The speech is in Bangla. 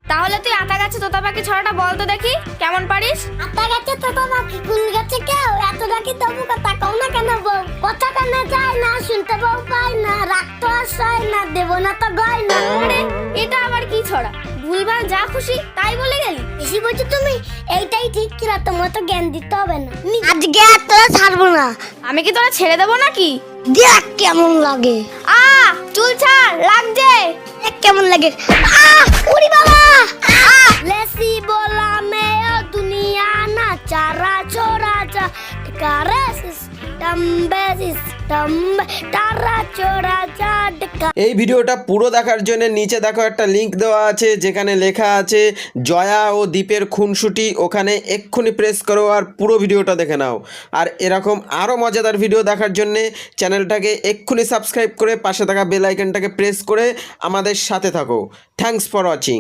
তাহলে তুই আতা গাছে তোতা পাখি ছড়াটা বল তো দেখি কেমন পারিস। আতা গাছে তোতা পাখি কুল গাছে কেউ এত ডাকি তবু কথা কও না কেন বউ, কথা কানে যায় না শুনতে বউ পাই না, রাখতো আশায় না দেব না তো গয় না। আরে এটা আবার কি ছড়া, ভুলভাল যা খুশি তাই বলে গেলি। বেশি বলছো তুমি, এইটাই ঠিক ছিল, তোমার তো জ্ঞান দিতে হবে না। আজকে আর তোরা ছাড়বো না, আমি কি তোরা ছেড়ে দেবো নাকি? দেখ কেমন লাগে। চুল ছাড়, লাগছে। দেখ কেমন লাগে। ওরে বাবা, লেসি बोला मैं दुनिया ना चारा चोरा जा टिकारे सिस्टम तारा चोरा जा टिका। এই ভিডিওটা পুরো দেখার জন্য নিচে দেখো একটা লিংক দেওয়া আছে যেখানে লেখা আছে জয়া ও দীপের খুনসুটি, ওখানে এক্ষুনি প্রেস করো আর পুরো ভিডিওটা দেখে নাও। আর এরকম আরও মজাদার ভিডিও দেখার জন্যে চ্যানেলটাকে এক্ষুনি সাবস্ক্রাইব করে পাশে থাকা বেল আইকনটাকে প্রেস করে আমাদের সাথে থাকো। Thanks for watching.